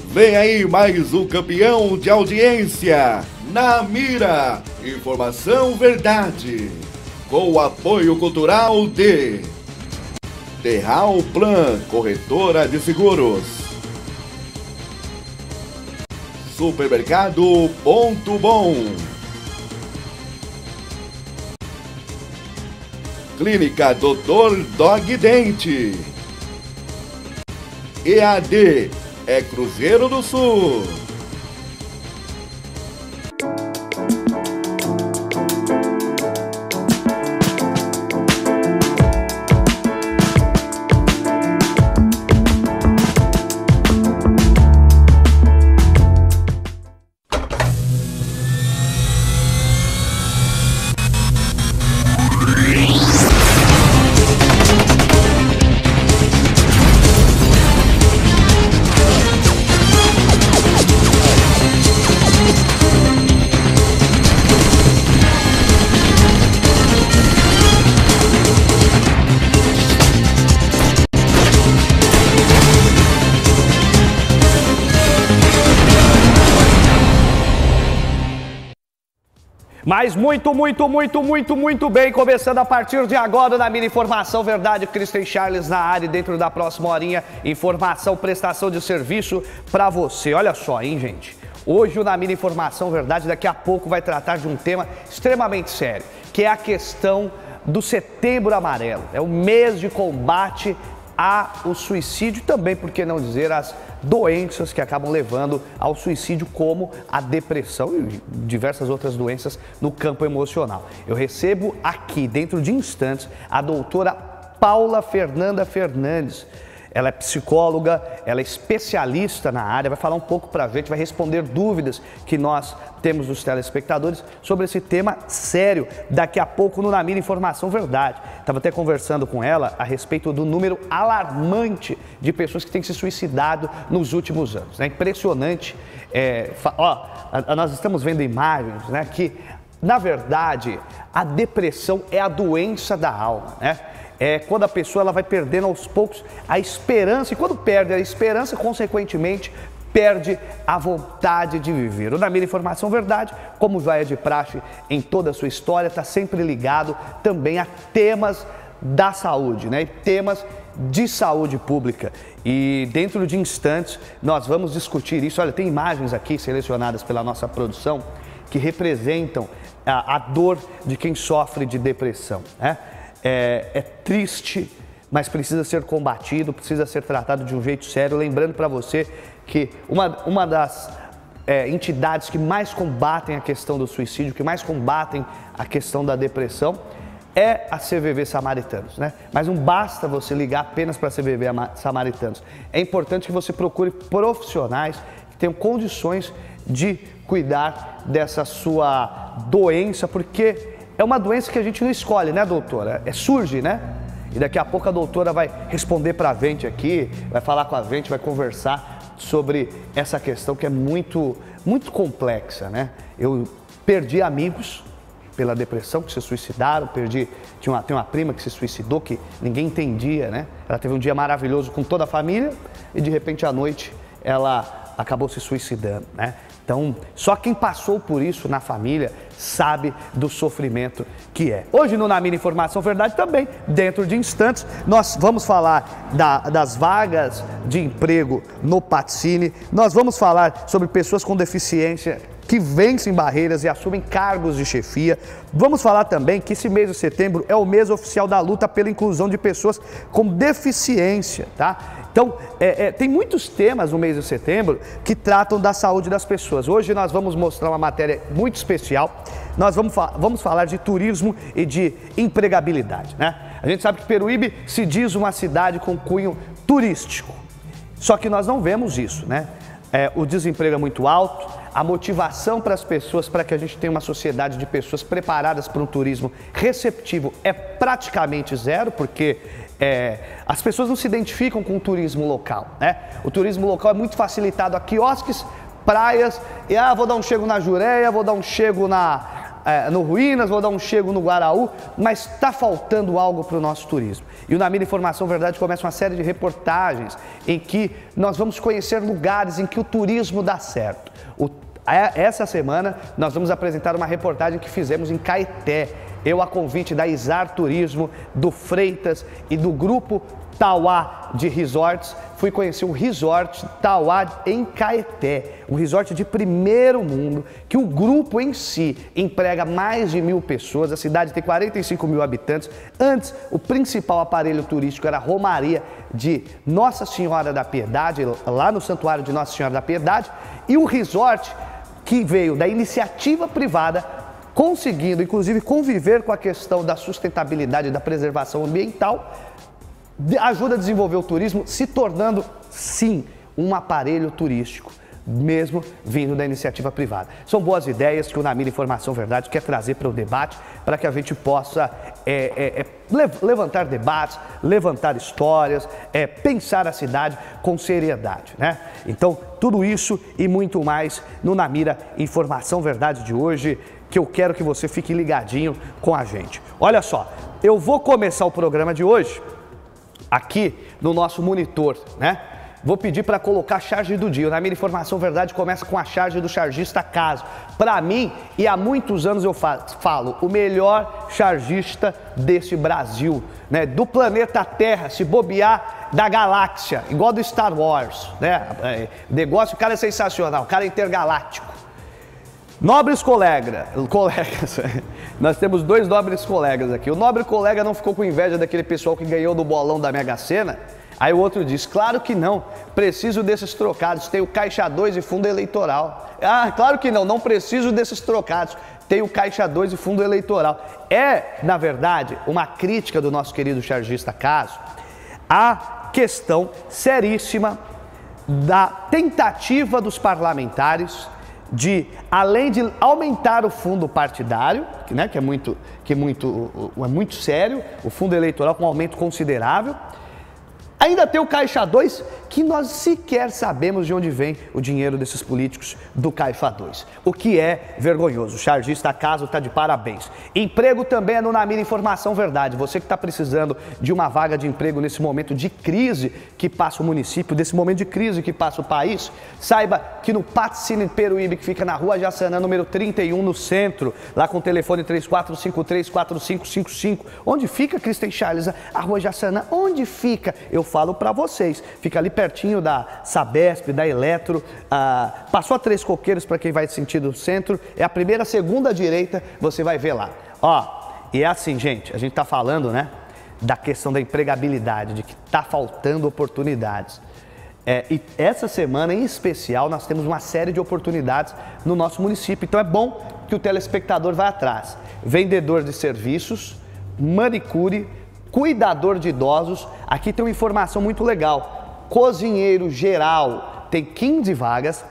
Vem aí mais um campeão de audiência, Na Mira, Informação Verdade, com o apoio cultural de Terral Plan, corretora de seguros, Supermercado Ponto Bom, Clínica Dr. Dog Dente, EAD é Cruzeiro do Sul. Mas muito bem, começando a partir de agora na Mira Informação Verdade, Christian Charles na área, dentro da próxima horinha, informação, prestação de serviço para você. Olha só, hein, gente? Hoje o Na Mira Informação Verdade, daqui a pouco, vai tratar de um tema extremamente sério, que é a questão do Setembro Amarelo. É o mês de combate ao suicídio e também, por que não dizer, as doenças que acabam levando ao suicídio, como a depressão e diversas outras doenças no campo emocional. Eu recebo aqui, dentro de instantes, a doutora Paula Fernanda Fernandes. Ela é psicóloga, ela é especialista na área, vai falar um pouco para a gente, vai responder dúvidas que nós temos dos telespectadores sobre esse tema sério, daqui a pouco no Na Mira Informação Verdade. Estava até conversando com ela a respeito do número alarmante de pessoas que têm se suicidado nos últimos anos. É impressionante, nós estamos vendo imagens, né, que, na verdade, a depressão é a doença da alma, né? É quando a pessoa ela vai perdendo aos poucos a esperança, e quando perde a esperança, consequentemente, perde a vontade de viver. O Na Mira Informação Verdade, como já é de praxe em toda a sua história, está sempre ligado também a temas da saúde, né? E temas de saúde pública. E dentro de instantes nós vamos discutir isso. Olha, tem imagens aqui selecionadas pela nossa produção que representam a dor de quem sofre de depressão, né? É triste, mas precisa ser combatido, precisa ser tratado de um jeito sério. Lembrando para você que uma das entidades que mais combatem a questão do suicídio, que mais combatem a questão da depressão, é a CVV Samaritanos, né? Mas não basta você ligar apenas para a CVV Samaritanos. É importante que você procure profissionais que tenham condições de cuidar dessa sua doença, porque é uma doença que a gente não escolhe, né, doutora? Surge, né? E daqui a pouco a doutora vai responder para a gente aqui, vai falar com a gente, vai conversar sobre essa questão que é muito complexa, né? Eu perdi amigos pela depressão, que se suicidaram, tem uma prima que se suicidou, que ninguém entendia, né? Ela teve um dia maravilhoso com toda a família e de repente à noite ela acabou se suicidando, né? Então, só quem passou por isso na família sabe do sofrimento que é. Hoje no Na Mira Informação Verdade também, dentro de instantes, nós vamos falar das vagas de emprego no Paticine, nós vamos falar sobre pessoas com deficiência que vencem barreiras e assumem cargos de chefia. Vamos falar também que esse mês de setembro é o mês oficial da luta pela inclusão de pessoas com deficiência, tá? Então, tem muitos temas no mês de setembro que tratam da saúde das pessoas. Hoje nós vamos mostrar uma matéria muito especial. Nós vamos falar de turismo e de empregabilidade, né? A gente sabe que Peruíbe se diz uma cidade com cunho turístico. Só que nós não vemos isso, né? O desemprego é muito alto, a motivação para as pessoas, para que a gente tenha uma sociedade de pessoas preparadas para um turismo receptivo é praticamente zero, porque as pessoas não se identificam com o turismo local, né? O turismo local é muito facilitado a quiosques, praias, e vou dar um chego na Jureia, vou dar um chego no Ruínas, vou dar um chego no Guaraú, mas está faltando algo para o nosso turismo. E o Na Mira Informação Verdade começa uma série de reportagens em que nós vamos conhecer lugares em que o turismo dá certo. Essa semana nós vamos apresentar uma reportagem que fizemos em Caeté. Eu, a convite da Izar Turismo, do Freitas e do grupo Tauá de Resorts, fui conhecer o Resort Tauá em Caeté, um resort de primeiro mundo, que o grupo em si emprega mais de 1.000 pessoas, a cidade tem 45 mil habitantes. Antes, o principal aparelho turístico era a Romaria de Nossa Senhora da Piedade, lá no Santuário de Nossa Senhora da Piedade, e o resort que veio da iniciativa privada, conseguindo, inclusive, conviver com a questão da sustentabilidade e da preservação ambiental, ajuda a desenvolver o turismo, se tornando, sim, um aparelho turístico, mesmo vindo da iniciativa privada. São boas ideias que o Na Mira Informação Verdade quer trazer para o debate, para que a gente possa levantar debates, levantar histórias, pensar a cidade com seriedade, né? Então, tudo isso e muito mais no Na Mira Informação Verdade de hoje, que eu quero que você fique ligadinho com a gente. Olha só, eu vou começar o programa de hoje aqui no nosso monitor, né? Vou pedir para colocar a charge do dia. Na Mira Informação Verdade começa com a charge do chargista Caso. Para mim, e há muitos anos eu falo, o melhor chargista desse Brasil, né? Do planeta Terra, se bobear, da galáxia, igual do Star Wars, né? Negócio, o cara é sensacional, o cara é intergaláctico. Nobres colegas, nós temos dois nobres colegas aqui. O nobre colega não ficou com inveja daquele pessoal que ganhou do bolão da Mega Sena? Aí o outro diz, claro que não, preciso desses trocados, tenho Caixa 2 e fundo eleitoral. Ah, claro que não, não preciso desses trocados, tenho Caixa 2 e fundo eleitoral. Na verdade, uma crítica do nosso querido chargista Caso à questão seríssima da tentativa dos parlamentares de, além de aumentar o fundo partidário, né, que é muito sério, o fundo eleitoral com um aumento considerável, ainda tem o Caixa 2, que nós sequer sabemos de onde vem o dinheiro desses políticos do Caixa 2, o que é vergonhoso. O chargista Caso está de parabéns. Emprego também é no Na Mira Informação Verdade. Você que está precisando de uma vaga de emprego nesse momento de crise que passa o município, desse momento de crise que passa o país, saiba que no Patrocínio Peruíbe, que fica na Rua Jaçanã, número 31, no centro, lá com o telefone 3453-4555. Onde fica, Kristen Charles? A Rua Jaçanã, onde fica? Eu falo para vocês, fica ali pertinho da Sabesp, da Eletro, passou a Três Coqueiros para quem vai sentido centro, é a primeira, segunda direita, você vai ver lá. Ó, e é assim, gente, a gente tá falando, né, da questão da empregabilidade, de que tá faltando oportunidades. E essa semana, em especial, nós temos uma série de oportunidades no nosso município, então é bom que o telespectador vá atrás. Vendedor de serviços, manicure, cuidador de idosos, aqui tem uma informação muito legal. Cozinheiro geral tem 15 vagas,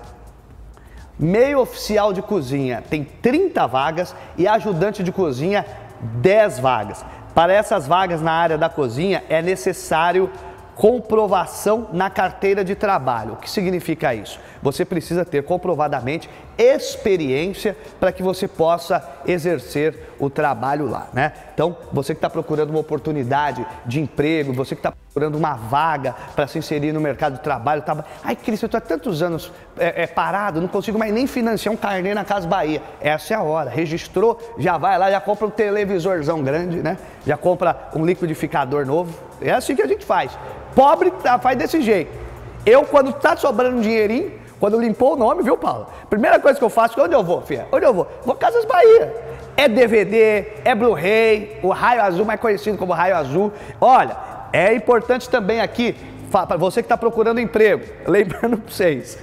meio oficial de cozinha tem 30 vagas e ajudante de cozinha 10 vagas. Para essas vagas na área da cozinha é necessário comprovação na carteira de trabalho. O que significa isso? Você precisa ter comprovadamente experiência para que você possa exercer o trabalho lá, né? Então, você que está procurando uma oportunidade de emprego, você que está procurando uma vaga para se inserir no mercado de trabalho, ai, Cris, eu estou há tantos anos parado, não consigo mais nem financiar um carnê na Casa Bahia. Essa é a hora. Registrou, já vai lá, já compra um televisorzão grande, né? Já compra um liquidificador novo. É assim que a gente faz. Pobre faz desse jeito. Eu, quando tá sobrando um dinheirinho, quando limpou o nome, viu, Paulo? Primeira coisa que eu faço, onde eu vou, filha? Onde eu vou? Vou Casas Bahia. É DVD, é Blu-ray, o Raio Azul, mais conhecido como Raio Azul. Olha, é importante também aqui, para você que está procurando emprego, lembrando para vocês,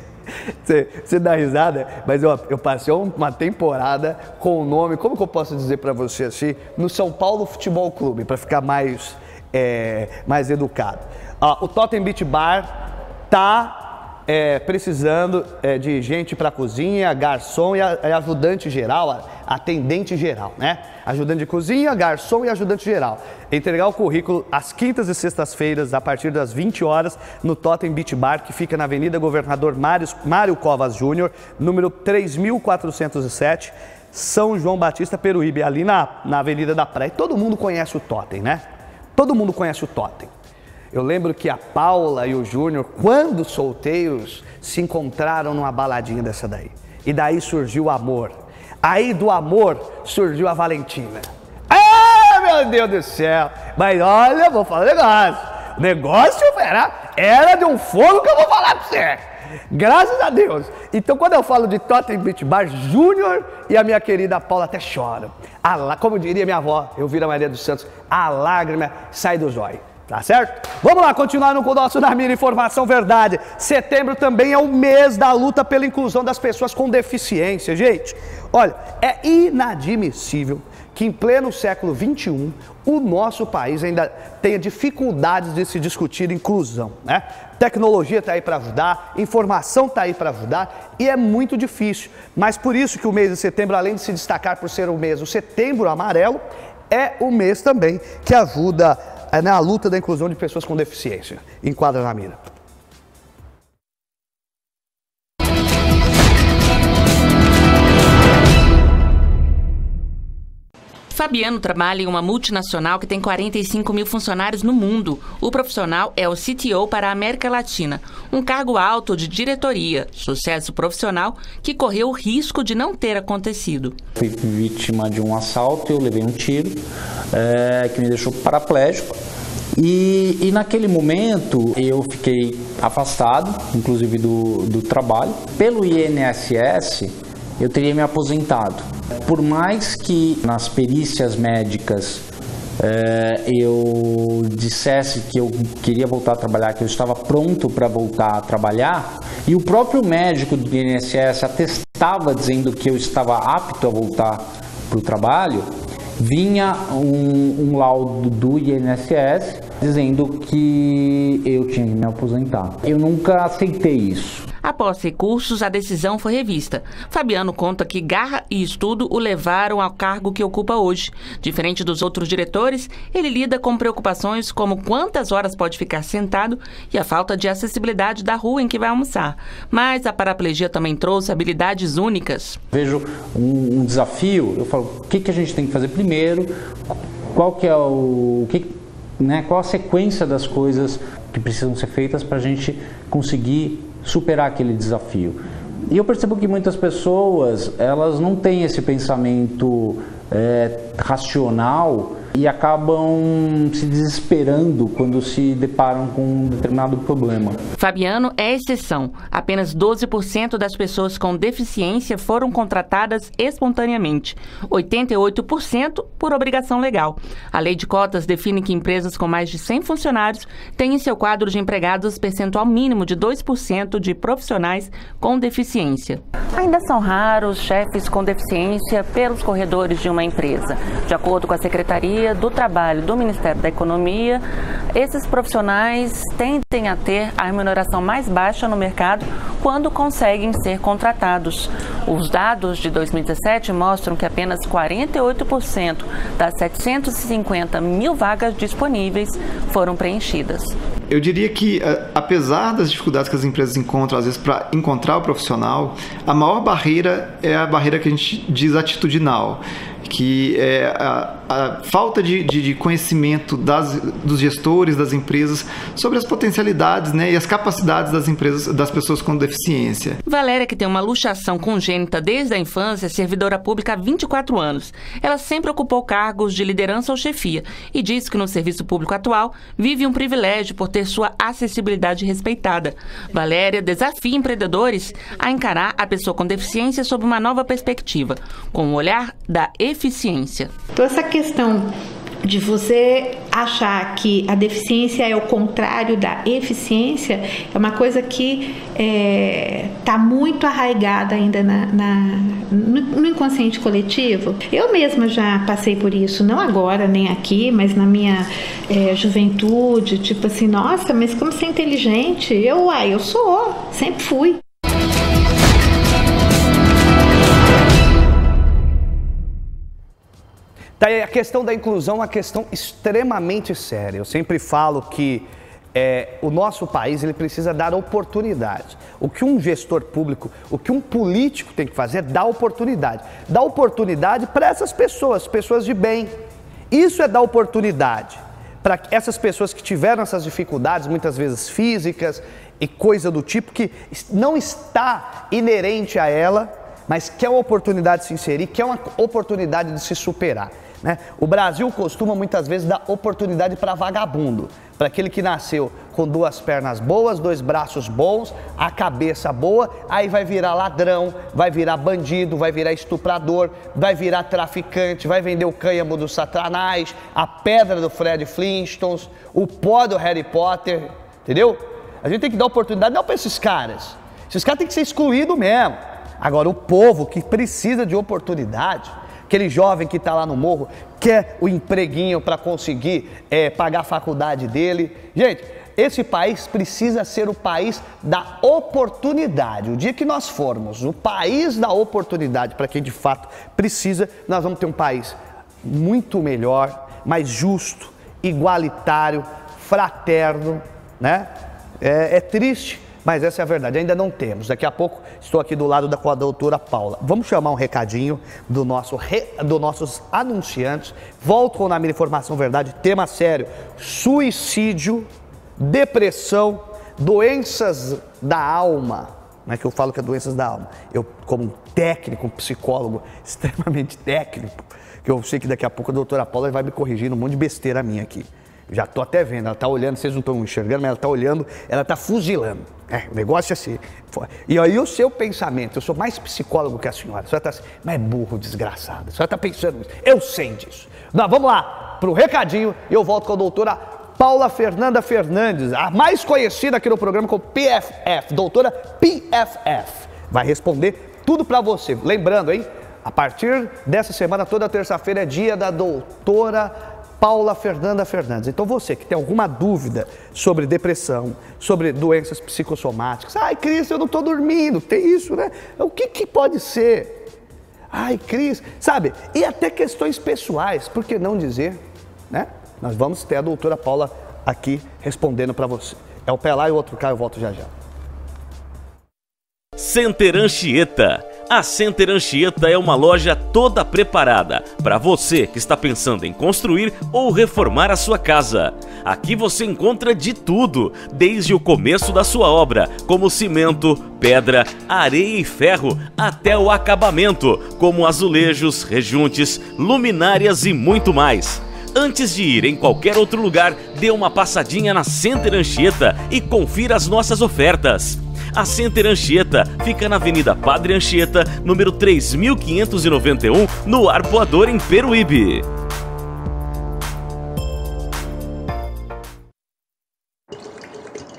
você dá risada, mas eu passei uma temporada com o nome, como que eu posso dizer para você assim, no São Paulo Futebol Clube, para ficar mais educado. O Totem Beach Bar tá precisando de gente para cozinha, garçom e ajudante geral, atendente geral, né? Ajudante de cozinha, garçom e ajudante geral. Entregar o currículo às quintas e sextas-feiras, a partir das 20 horas, no Totem Beach Bar, que fica na Avenida Governador Mário Covas Júnior, número 3407. São João Batista Peruíbe, ali na Avenida da Praia. Todo mundo conhece o Totem, né? Todo mundo conhece o Totem. Eu lembro que a Paula e o Júnior, quando solteiros, se encontraram numa baladinha dessa daí. E daí surgiu o amor. Aí do amor surgiu a Valentina. Ah, meu Deus do céu! Mas olha, vou falar um negócio. O negócio era de um fogo que eu vou falar pra você. Graças a Deus. Então, quando eu falo de Totem Beach Bar, Júnior e a minha querida Paula até choram. Como diria minha avó, Elvira Maria dos Santos, a lágrima sai do zóio. Tá certo? Vamos lá, continuando com o nosso Na Mira Informação Verdade. Setembro também é o mês da luta pela inclusão das pessoas com deficiência, gente. Olha, é inadmissível que em pleno século XXI o nosso país ainda tenha dificuldades de se discutir inclusão, né? Tecnologia está aí para ajudar, informação está aí para ajudar e é muito difícil. Mas por isso que o mês de setembro, além de se destacar por ser o mês do Setembro Amarelo, é o mês também que ajuda na luta da inclusão de pessoas com deficiência. Enquadra na mira. Fabiano trabalha em uma multinacional que tem 45 mil funcionários no mundo. O profissional é o CTO para a América Latina, um cargo alto de diretoria, sucesso profissional que correu o risco de não ter acontecido. Fui vítima de um assalto, eu levei um tiro que me deixou paraplégico. E naquele momento eu fiquei afastado, inclusive do trabalho. Pelo INSS, eu teria me aposentado. Por mais que nas perícias médicas eu dissesse que eu queria voltar a trabalhar, que eu estava pronto para voltar a trabalhar, e o próprio médico do INSS atestava dizendo que eu estava apto a voltar para o trabalho, vinha um laudo do INSS dizendo que eu tinha que me aposentar. Eu nunca aceitei isso. Após recursos, a decisão foi revista. Fabiano conta que garra e estudo o levaram ao cargo que ocupa hoje. Diferente dos outros diretores, ele lida com preocupações como quantas horas pode ficar sentado e a falta de acessibilidade da rua em que vai almoçar. Mas a paraplegia também trouxe habilidades únicas. Vejo um desafio, eu falo, o que a gente tem que fazer primeiro, qual a sequência das coisas que precisam ser feitas para a gente conseguir superar aquele desafio. E eu percebo que muitas pessoas, elas não têm esse pensamento racional e acabam se desesperando quando se deparam com um determinado problema. Fabiano é exceção. Apenas 12% das pessoas com deficiência foram contratadas espontaneamente, 88% por obrigação legal. A lei de cotas define que empresas com mais de 100 funcionários têm em seu quadro de empregados percentual mínimo de 2% de profissionais com deficiência. Ainda são raros chefes com deficiência pelos corredores de uma empresa. De acordo com a Secretaria do Trabalho do Ministério da Economia, esses profissionais tendem a ter a remuneração mais baixa no mercado quando conseguem ser contratados. Os dados de 2017 mostram que apenas 48% das 750 mil vagas disponíveis foram preenchidas. Eu diria que, apesar das dificuldades que as empresas encontram, às vezes, para encontrar o profissional, a maior barreira é a barreira que a gente diz atitudinal, que é a falta de conhecimento dos gestores das empresas sobre as potencialidades, né, e as capacidades das empresas, das pessoas com deficiência. Valéria, que tem uma luxação congênita desde a infância, é servidora pública há 24 anos. Ela sempre ocupou cargos de liderança ou chefia e diz que no serviço público atual vive um privilégio por ter sua acessibilidade respeitada. Valéria desafia empreendedores a encarar a pessoa com deficiência sob uma nova perspectiva, com o olhar da eficiência. Então, essa questão de você achar que a deficiência é o contrário da eficiência é uma coisa que está muito arraigada ainda no inconsciente coletivo. Eu mesma já passei por isso, não agora nem aqui, mas na minha juventude, tipo assim, nossa, mas como você é inteligente? Eu sou, sempre fui. A questão da inclusão é uma questão extremamente séria. Eu sempre falo que o nosso país ele precisa dar oportunidade. O que um gestor público, o que um político tem que fazer é dar oportunidade. Dar oportunidade para essas pessoas, pessoas de bem. Isso é dar oportunidade para essas pessoas que tiveram essas dificuldades, muitas vezes físicas e coisa do tipo, que não está inerente a ela, mas quer uma oportunidade de se inserir, quer uma oportunidade de se superar. Né? O Brasil costuma muitas vezes dar oportunidade para vagabundo, para aquele que nasceu com 2 pernas boas, 2 braços bons, a cabeça boa, aí vai virar ladrão, vai virar bandido, vai virar estuprador, vai virar traficante, vai vender o cânhamo do Satanás, a pedra do Fred Flintstones, o pó do Harry Potter, entendeu? A gente tem que dar oportunidade não para esses caras. Esses caras têm que ser excluídos mesmo. Agora, o povo que precisa de oportunidade, aquele jovem que está lá no morro, quer o empreguinho para conseguir pagar a faculdade dele. Gente, esse país precisa ser o país da oportunidade. O dia que nós formos o país da oportunidade para quem de fato precisa, nós vamos ter um país muito melhor, mais justo, igualitário, fraterno, né? É triste, mas essa é a verdade, ainda não temos. Daqui a pouco estou aqui do lado com a doutora Paula. Vamos chamar um recadinho dos nossos anunciantes. Volto com Na Mira Informação Verdade, tema sério: suicídio, depressão, doenças da alma. Não é que eu falo que é doenças da alma. Eu, como técnico, um psicólogo extremamente técnico, que eu sei que daqui a pouco a doutora Paula vai me corrigindo um monte de besteira minha aqui. Já estou até vendo, ela está olhando, vocês não estão enxergando, mas ela está olhando, ela está fuzilando. O negócio é assim. E aí o seu pensamento, eu sou mais psicólogo que a senhora está assim, mas é burro, desgraçado. A senhora está pensando nisso, eu sei disso. Não, vamos lá, para o recadinho, e eu volto com a doutora Paula Fernanda Fernandes, a mais conhecida aqui no programa como PFF, doutora PFF. Vai responder tudo para você. Lembrando, hein, a partir dessa semana, toda terça-feira é dia da doutora Paula Fernanda Fernandes. Então você que tem alguma dúvida sobre depressão, sobre doenças psicossomáticas, ai Cris, eu não estou dormindo, tem isso, né? O que pode ser? Ai Cris, sabe? E até questões pessoais, por que não dizer, né? Nós vamos ter a doutora Paula aqui respondendo para você. É o pé lá e o outro cá, eu volto já já. Center Anchieta. A Center Anchieta é uma loja toda preparada para você que está pensando em construir ou reformar a sua casa. Aqui você encontra de tudo, desde o começo da sua obra, como cimento, pedra, areia e ferro, até o acabamento, como azulejos, rejuntes, luminárias e muito mais. Antes de ir em qualquer outro lugar, dê uma passadinha na Center Anchieta e confira as nossas ofertas. A Center Anchieta fica na Avenida Padre Anchieta, número 3591, no Arpoador, em Peruíbe.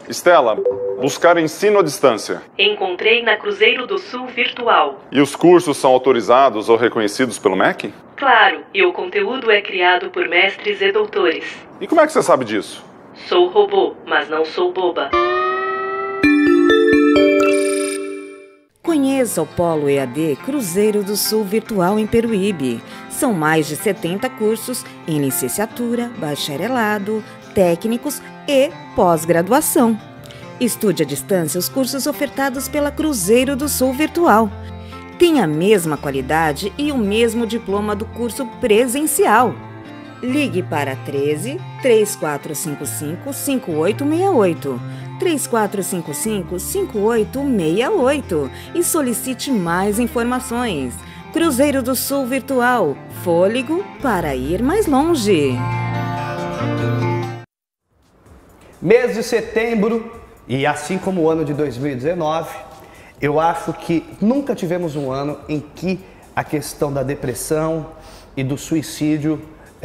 Estela, buscar ensino à distância. Encontrei na Cruzeiro do Sul Virtual. E os cursos são autorizados ou reconhecidos pelo MEC? Claro, e o conteúdo é criado por mestres e doutores. E como é que você sabe disso? Sou robô, mas não sou boba. Conheça o Polo EAD Cruzeiro do Sul Virtual em Peruíbe. São mais de 70 cursos em licenciatura, bacharelado, técnicos e pós-graduação. Estude à distância os cursos ofertados pela Cruzeiro do Sul Virtual. Tem a mesma qualidade e o mesmo diploma do curso presencial. Ligue para 13 3455 5868. 3455-5868 e solicite mais informações. Cruzeiro do Sul Virtual, fôlego para ir mais longe. Mês de setembro, e assim como o ano de 2019, eu acho que nunca tivemos um ano em que a questão da depressão e do suicídio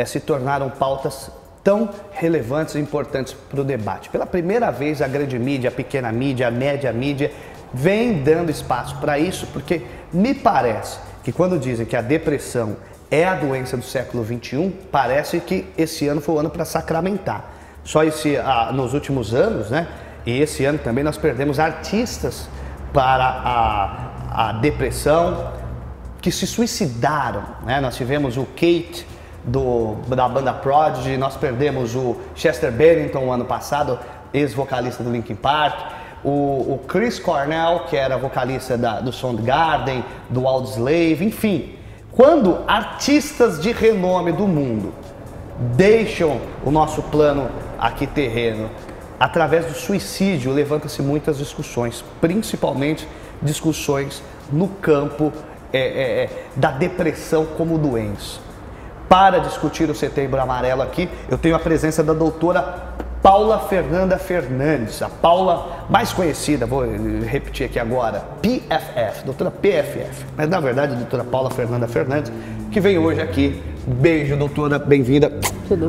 se tornaram pautas tão relevantes e importantes para o debate. Pela primeira vez, a grande mídia, a pequena mídia, a média mídia vem dando espaço para isso, porque me parece que quando dizem que a depressão é a doença do século XXI, parece que esse ano foi o ano para sacramentar. Só nos últimos anos, né? E esse ano também nós perdemos artistas para a depressão que se suicidaram, né? Nós tivemos o Kate da banda Prodigy, nós perdemos o Chester Bennington o ano passado ex-vocalista do Linkin Park, o Chris Cornell, que era vocalista do Soundgarden, do Audioslave, enfim. Quando artistas de renome do mundo deixam o nosso plano aqui terreno através do suicídio, levanta-se muitas discussões, principalmente discussões no campo da depressão como doença. Para discutir o Setembro Amarelo aqui, eu tenho a presença da doutora Paula Fernanda Fernandes, a Paula mais conhecida, vou repetir aqui agora, PFF, doutora PFF, mas na verdade a doutora Paula Fernanda Fernandes, que vem hoje aqui. Beijo, doutora, bem-vinda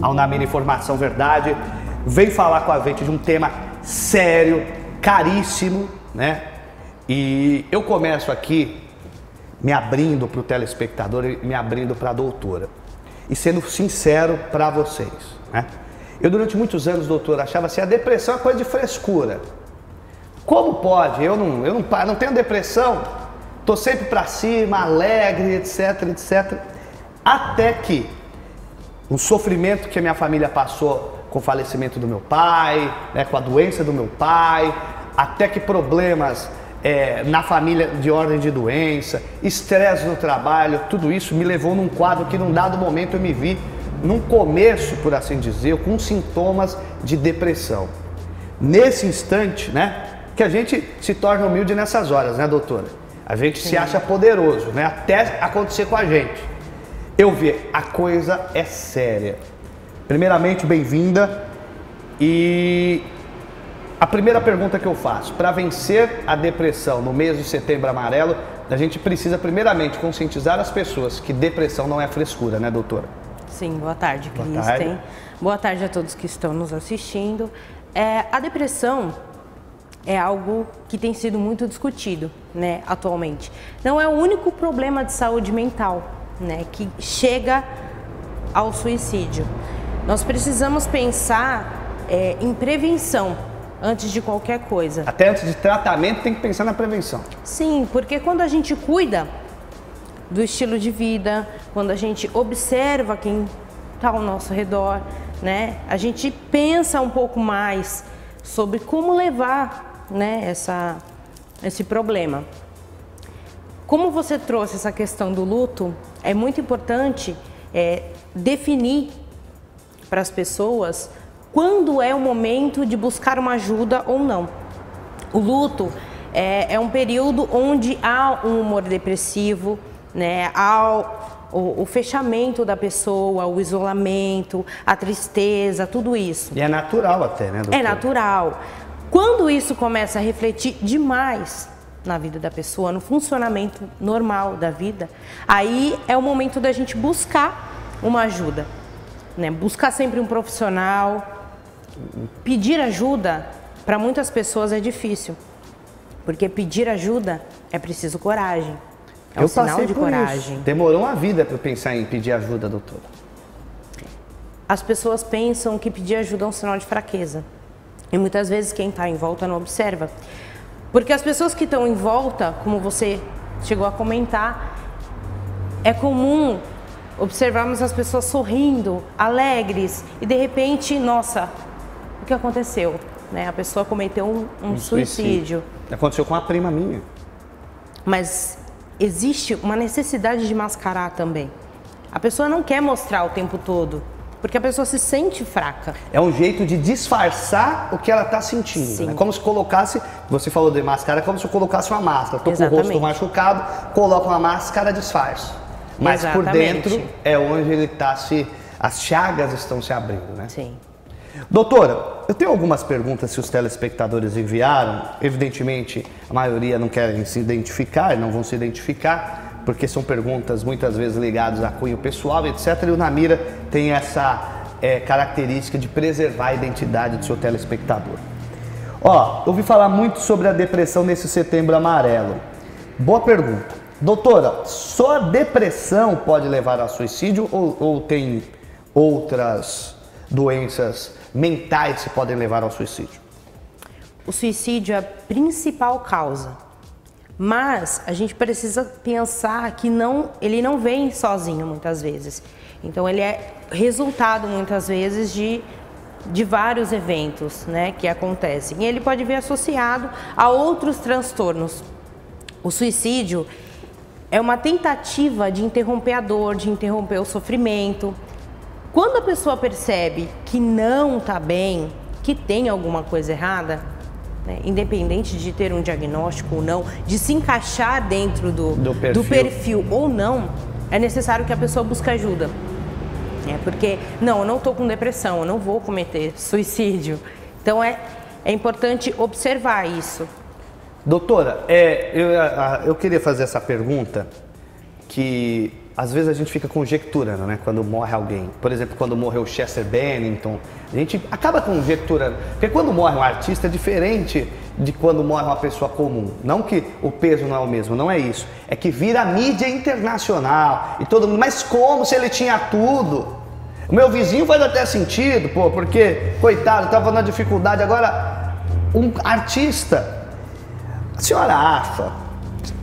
ao Na Mira Informação Verdade. Vem falar com a gente de um tema sério, caríssimo, né? E eu começo aqui me abrindo para o telespectador e me abrindo para a doutora. E sendo sincero para vocês, né? Eu durante muitos anos, doutora, achava assim, a depressão é coisa de frescura. Como pode? Eu não tenho depressão, tô sempre para cima, alegre, etc, etc. Até que o sofrimento que a minha família passou com o falecimento do meu pai, né, com a doença do meu pai, até que problemas na família de ordem de doença, estresse no trabalho, tudo isso me levou num quadro que num dado momento eu me vi num começo, por assim dizer, com sintomas de depressão. Nesse instante, né, que a gente se torna humilde nessas horas, né, doutora? A gente se acha poderoso, né, até acontecer com a gente. Eu vi, a coisa é séria. Primeiramente, bem-vinda. E a primeira pergunta que eu faço, para vencer a depressão no mês de Setembro Amarelo, a gente precisa primeiramente conscientizar as pessoas que depressão não é frescura, né, doutora? Sim, boa tarde, Kristen. Boa tarde a todos que estão nos assistindo. A depressão é algo que tem sido muito discutido, né, atualmente. Não é o único problema de saúde mental, né, que chega ao suicídio. Nós precisamos pensar em prevenção antes de qualquer coisa. Até antes de tratamento tem que pensar na prevenção. Sim, porque quando a gente cuida do estilo de vida, quando a gente observa quem está ao nosso redor, né, a gente pensa um pouco mais sobre como levar, né, esse problema. Como você trouxe essa questão do luto, é muito importante definir para as pessoas quando é o momento de buscar uma ajuda ou não. O luto é um período onde há um humor depressivo, né, o fechamento da pessoa, o isolamento, a tristeza, tudo isso. E é natural até, né, doutora? É natural. Quando isso começa a refletir demais na vida da pessoa, no funcionamento normal da vida, aí é o momento da gente buscar uma ajuda, né? Buscar sempre um profissional. Pedir ajuda, para muitas pessoas é difícil, porque pedir ajuda é preciso coragem. É um sinal de coragem. Isso. Demorou uma vida para eu pensar em pedir ajuda, doutora. As pessoas pensam que pedir ajuda é um sinal de fraqueza. E muitas vezes quem está em volta não observa. Porque as pessoas que estão em volta, como você chegou a comentar, é comum observarmos as pessoas sorrindo, alegres, e de repente, nossa, o que aconteceu? Né? A pessoa cometeu um suicídio. Aconteceu com uma prima minha. Mas existe uma necessidade de mascarar também. A pessoa não quer mostrar o tempo todo, porque a pessoa se sente fraca. É um jeito de disfarçar o que ela está sentindo. É como se colocasse, você falou de máscara, é como se eu colocasse uma máscara. Estou com o rosto machucado, coloco uma máscara, disfarço. Mas por dentro é onde ele está as chagas estão se abrindo, né? Sim. Doutora, eu tenho algumas perguntas que os telespectadores enviaram. Evidentemente, a maioria não querem se identificar, não vão se identificar, porque são perguntas muitas vezes ligadas a cunho pessoal, etc. E o Na Mira tem essa característica de preservar a identidade do seu telespectador. Ó, ouvi falar muito sobre a depressão nesse Setembro Amarelo. Boa pergunta. Doutora, só a depressão pode levar ao suicídio ou tem outras doenças mentais que podem levar ao suicídio? O suicídio é a principal causa, mas a gente precisa pensar que ele não vem sozinho muitas vezes. Então ele é resultado muitas vezes de de vários eventos, né, que acontecem. E ele pode vir associado a outros transtornos. O suicídio é uma tentativa de interromper a dor, de interromper o sofrimento. Quando a pessoa percebe que não está bem, que tem alguma coisa errada, né, independente de ter um diagnóstico ou não, de se encaixar dentro do perfil ou não, é necessário que a pessoa busque ajuda. Porque, não, eu não estou com depressão, eu não vou cometer suicídio. Então, é importante observar isso. Doutora, eu queria fazer essa pergunta que às vezes a gente fica conjecturando, né? Quando morre alguém. Por exemplo, quando morreu Chester Bennington, a gente acaba conjecturando. Porque quando morre um artista é diferente de quando morre uma pessoa comum. Não que o peso não é o mesmo, não é isso. É que vira mídia internacional e todo mundo, mas como se ele tinha tudo? O meu vizinho faz até sentido, pô, porque, coitado, estava na dificuldade. Agora, um artista, a senhora acha,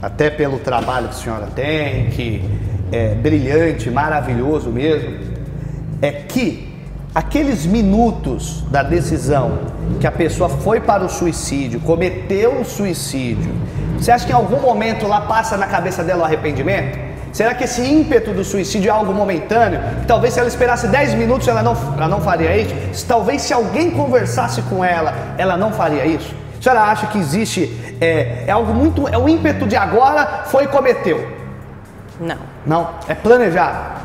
até pelo trabalho que a senhora tem, que é brilhante, maravilhoso mesmo, é que aqueles minutos da decisão que a pessoa foi para o suicídio, cometeu o suicídio, você acha que em algum momento lá passa na cabeça dela o arrependimento? Será que esse ímpeto do suicídio é algo momentâneo? Que talvez se ela esperasse 10 minutos ela não faria isso? Talvez se alguém conversasse com ela não faria isso? A senhora acha que existe, é algo muito, é o ímpeto de agora, foi e cometeu? Não. Não? É planejado?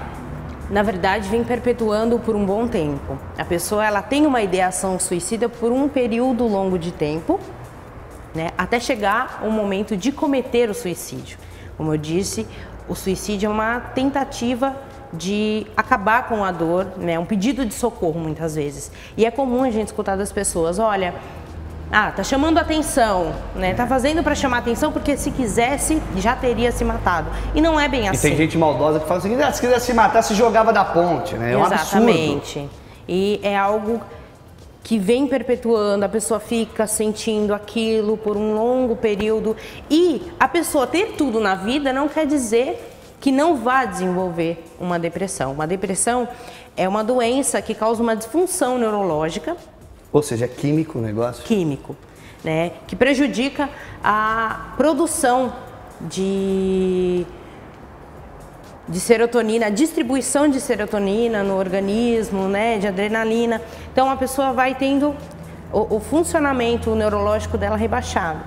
Na verdade, vem perpetuando por um bom tempo. A pessoa, ela tem uma ideação suicida por um período longo de tempo, né, até chegar o momento de cometer o suicídio. Como eu disse, o suicídio é uma tentativa de acabar com a dor, né, um pedido de socorro muitas vezes. E é comum a gente escutar das pessoas, olha, tá chamando atenção, né, tá fazendo para chamar atenção porque se quisesse já teria se matado. E não é bem assim. E tem gente maldosa que fala assim, se quisesse se matar, se jogava da ponte, né? É um absurdo. Exatamente. E é algo que vem perpetuando, a pessoa fica sentindo aquilo por um longo período. E a pessoa ter tudo na vida não quer dizer que não vá desenvolver uma depressão. Uma depressão é uma doença que causa uma disfunção neurológica. Ou seja, é químico o negócio? Químico, né? Que prejudica a produção de serotonina, a distribuição de serotonina no organismo, né, de adrenalina. Então a pessoa vai tendo o funcionamento neurológico dela rebaixado.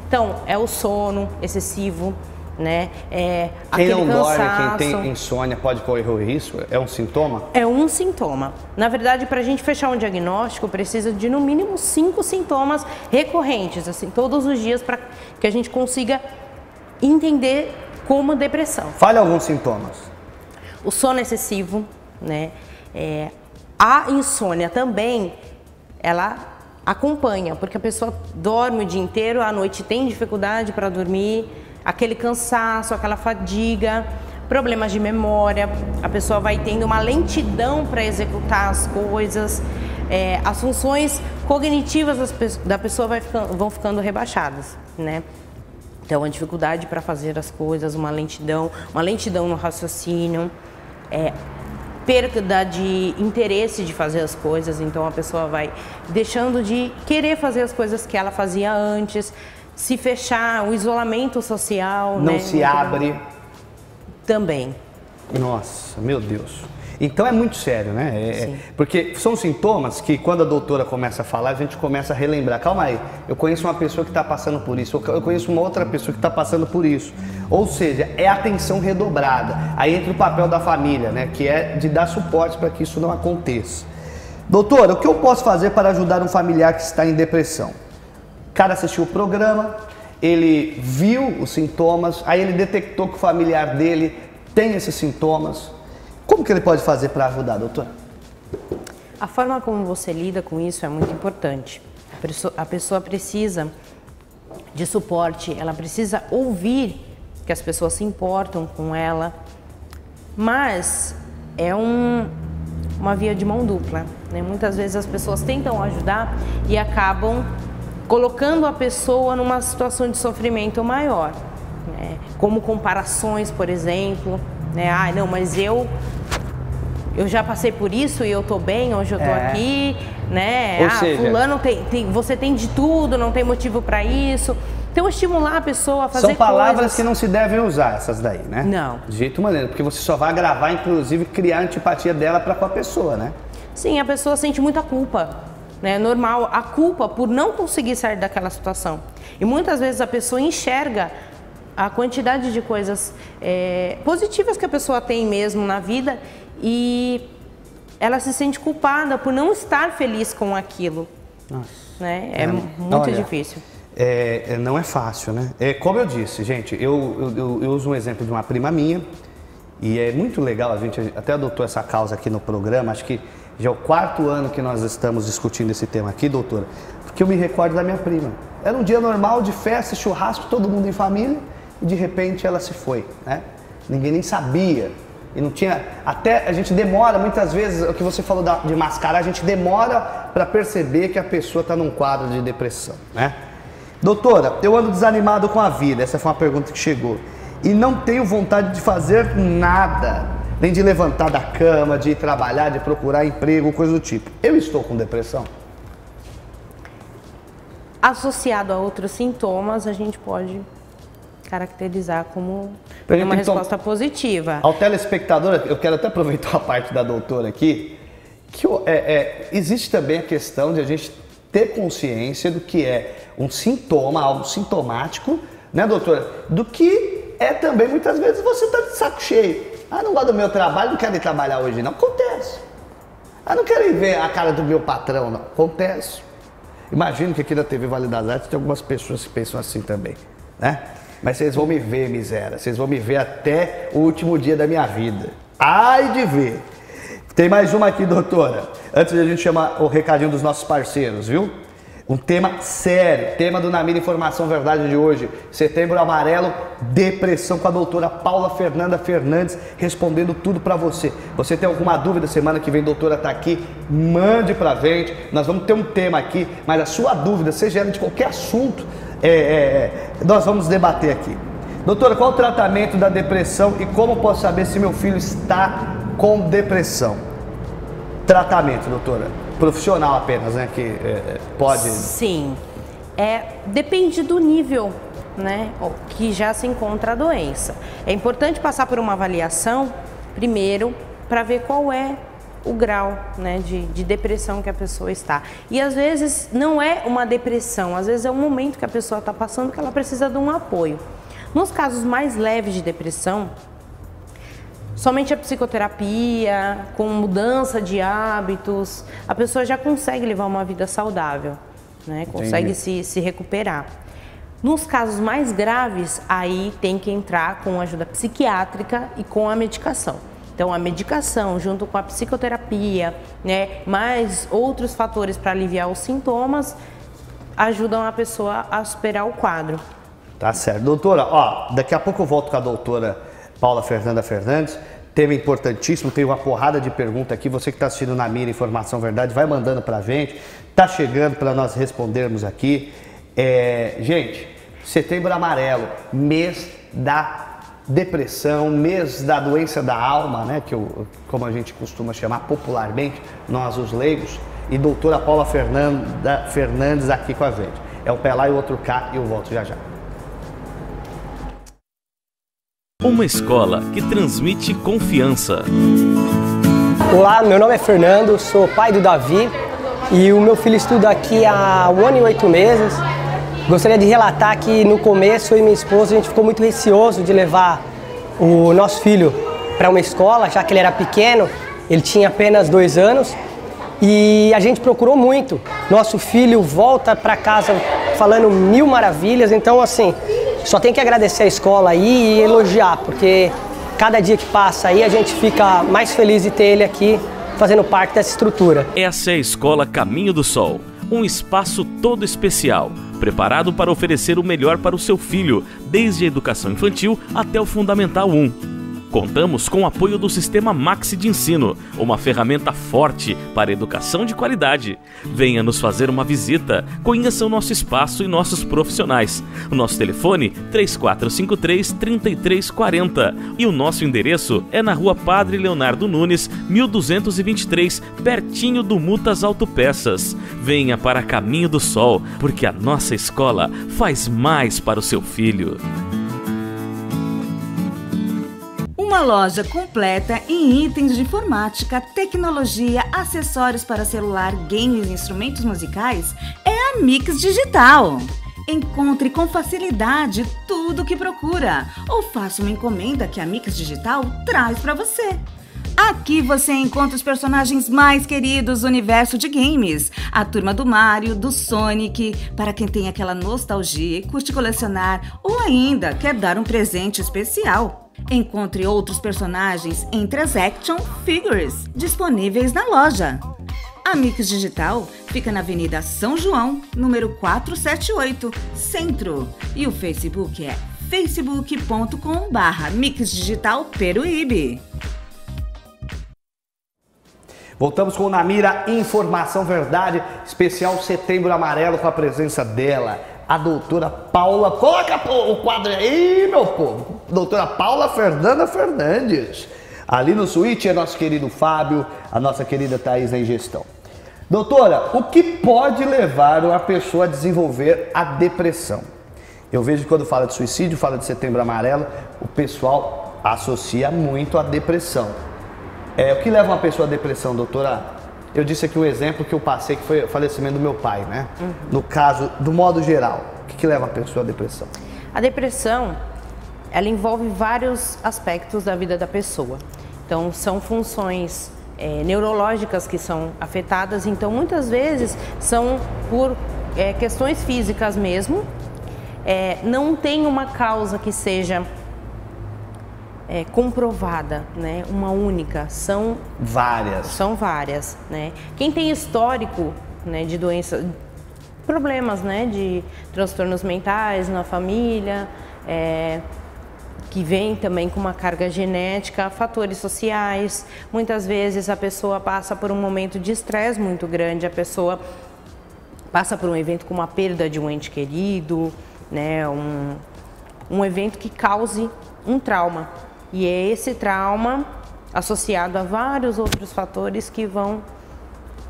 Então é o sono excessivo, né, aquele quem não cansaço. Dorme, quem tem insônia pode correr o risco? É um sintoma? É um sintoma. Na verdade, para a gente fechar um diagnóstico, precisa de no mínimo 5 sintomas recorrentes, assim, todos os dias, para que a gente consiga entender como depressão. Fale alguns sintomas. O sono excessivo, né? A insônia também, ela acompanha, porque a pessoa dorme o dia inteiro, à noite tem dificuldade para dormir, aquele cansaço, aquela fadiga, problemas de memória, a pessoa vai tendo uma lentidão para executar as coisas, as funções cognitivas da pessoa vão ficando rebaixadas, né? Então, a dificuldade para fazer as coisas, uma lentidão no raciocínio, perda de interesse de fazer as coisas, então a pessoa vai deixando de querer fazer as coisas que ela fazia antes, se fechar, o isolamento social. Não, né? se abre. Também. Nossa, meu Deus. Então é muito sério, né? Porque são sintomas que quando a doutora começa a falar, a gente começa a relembrar. Calma aí, eu conheço uma pessoa que está passando por isso, eu conheço uma outra pessoa que está passando por isso. Ou seja, é atenção redobrada. Aí entra o papel da família, né? Que é de dar suporte para que isso não aconteça. Doutora, o que eu posso fazer para ajudar um familiar que está em depressão? O cara assistiu o programa, ele viu os sintomas, aí ele detectou que o familiar dele tem esses sintomas. Como que ele pode fazer para ajudar, doutora? A forma como você lida com isso é muito importante. A pessoa precisa de suporte, ela precisa ouvir que as pessoas se importam com ela, mas é uma via de mão dupla, né? Muitas vezes as pessoas tentam ajudar e acabam colocando a pessoa numa situação de sofrimento maior, né? Como comparações, por exemplo, né? Não, mas eu já passei por isso e eu tô bem, hoje eu tô aqui, né? Ou seja, fulano você tem de tudo, não tem motivo para isso. Então, estimular a pessoa a fazer são palavras coisas que não se devem usar, essas daí, né? Não. De jeito maneiro, porque você só vai agravar, inclusive, criar antipatia dela para com a pessoa, né? Sim, a pessoa sente muita culpa, né? É normal a culpa por não conseguir sair daquela situação. E muitas vezes a pessoa enxerga a quantidade de coisas positivas que a pessoa tem mesmo na vida e ela se sente culpada por não estar feliz com aquilo. Nossa. Né? É muito difícil. Não é fácil, né? Como eu disse, gente, eu uso um exemplo de uma prima minha e é muito legal, a gente até adotou essa causa aqui no programa, acho que já é o 4º ano que nós estamos discutindo esse tema aqui, doutora, porque eu me recordo da minha prima. Era um dia normal de festa, churrasco, todo mundo em família e de repente ela se foi, né? Ninguém nem sabia e não tinha, até a gente demora muitas vezes, o que você falou de mascarar, a gente demora para perceber que a pessoa está num quadro de depressão, né? Doutora, eu ando desanimado com a vida, essa foi uma pergunta que chegou, e não tenho vontade de fazer nada, nem de levantar da cama, de ir trabalhar, de procurar emprego, coisa do tipo. Eu estou com depressão? Associado a outros sintomas, a gente pode caracterizar como uma resposta positiva. Ao telespectador, eu quero até aproveitar a parte da doutora aqui, que existe também a questão de a gente ter consciência do que é um sintoma, algo sintomático, né, doutora? Do que é também, muitas vezes, você tá de saco cheio. Não gosto do meu trabalho, não quero ir trabalhar hoje, não. Acontece. Não quero ir ver a cara do meu patrão, não. Acontece. Imagino que aqui na TV Vale das Artes tem algumas pessoas que pensam assim também, né? Mas vocês vão me ver, miséria. Vocês vão me ver até o último dia da minha vida. Ai de ver. Tem mais uma aqui, doutora. Antes de a gente chamar o recadinho dos nossos parceiros, viu? Um tema sério, tema do Na Mira Informação Verdade de hoje. Setembro Amarelo, depressão, com a doutora Paula Fernanda Fernandes, respondendo tudo pra você. Você tem alguma dúvida, semana que vem a doutora tá aqui, mande pra gente. Nós vamos ter um tema aqui, mas a sua dúvida, seja ela de qualquer assunto, nós vamos debater aqui. Doutora, qual o tratamento da depressão e como posso saber se meu filho está com depressão? Tratamento, doutora. Profissional apenas, né? Que pode... Sim. Depende do nível, né? Que já se encontra a doença. É importante passar por uma avaliação, primeiro, para ver qual é o grau, né, de depressão que a pessoa está. E às vezes não é uma depressão, às vezes é um momento que a pessoa está passando que ela precisa de um apoio. Nos casos mais leves de depressão, somente a psicoterapia, com mudança de hábitos, a pessoa já consegue levar uma vida saudável, né? Consegue se recuperar. Nos casos mais graves, aí tem que entrar com ajuda psiquiátrica e com a medicação. Então, a medicação junto com a psicoterapia, né, mais outros fatores para aliviar os sintomas, ajudam a pessoa a superar o quadro. Tá certo. Doutora, daqui a pouco eu volto com a doutora Paula Fernanda Fernandes. Tema importantíssimo, tem uma porrada de perguntas aqui. Você que está assistindo Na Mira Informação Verdade, vai mandando pra gente. Tá chegando para nós respondermos aqui. Gente, Setembro Amarelo, mês da depressão, mês da doença da alma, né? Como a gente costuma chamar popularmente, nós os leigos. E doutora Paula Fernanda Fernandes aqui com a gente. É um pé lá e o outro cá e eu volto já já. Uma escola que transmite confiança. Olá, meu nome é Fernando, sou pai do Davi e o meu filho estuda aqui há 1 ano e 8 meses. Gostaria de relatar que no começo eu e minha esposa a gente ficou muito receoso de levar o nosso filho para uma escola, já que ele era pequeno, ele tinha apenas 2 anos e a gente procurou muito. Nosso filho volta para casa falando 1000 maravilhas, então assim, só tem que agradecer a escola aí e elogiar, porque cada dia que passa aí a gente fica mais feliz de ter ele aqui fazendo parte dessa estrutura. Essa é a Escola Caminho do Sol, um espaço todo especial, preparado para oferecer o melhor para o seu filho, desde a educação infantil até o Fundamental 1. Contamos com o apoio do Sistema Maxi de Ensino, uma ferramenta forte para educação de qualidade. Venha nos fazer uma visita, conheça o nosso espaço e nossos profissionais. O nosso telefone 3453-3340 e o nosso endereço é na Rua Padre Leonardo Nunes, 1223, pertinho do Mutas Autopeças. Venha para Caminho do Sol, porque a nossa escola faz mais para o seu filho. Uma loja completa em itens de informática, tecnologia, acessórios para celular, games e instrumentos musicais é a Mix Digital. Encontre com facilidade tudo o que procura ou faça uma encomenda que a Mix Digital traz para você. Aqui você encontra os personagens mais queridos do universo de games. A turma do Mario, do Sonic, para quem tem aquela nostalgia e curte colecionar ou ainda quer dar um presente especial. Encontre outros personagens entre as action figures disponíveis na loja. A Mix Digital fica na Avenida São João, número 478, Centro. E o Facebook é facebook.com/mixdigitalperuíbe. Voltamos com o Na Mira Informação Verdade, especial Setembro Amarelo, com a presença dela, a doutora Paula. Coloca o quadro aí, meu povo. Doutora Paula Fernanda Fernandes. Ali no suíte é nosso querido Fábio, a nossa querida Thaís em gestão. Doutora, o que pode levar uma pessoa a desenvolver a depressão? Eu vejo que quando fala de suicídio, fala de Setembro Amarelo, o pessoal associa muito a depressão. O que leva uma pessoa à depressão, doutora? Eu disse aqui um exemplo que eu passei, que foi o falecimento do meu pai, né? No caso, do modo geral, o que leva uma pessoa à depressão? A depressão, ela envolve vários aspectos da vida da pessoa. Então, são funções neurológicas que são afetadas, então muitas vezes são por questões físicas mesmo. Não tem uma causa que seja comprovada, né? Uma única, são várias, né? Quem tem histórico, né, de doença, problemas, né, de transtornos mentais na família, que vem também com uma carga genética, fatores sociais, muitas vezes a pessoa passa por um momento de estresse muito grande, a pessoa passa por um evento como a perda de um ente querido, né, um evento que cause um trauma. E é esse trauma associado a vários outros fatores que vão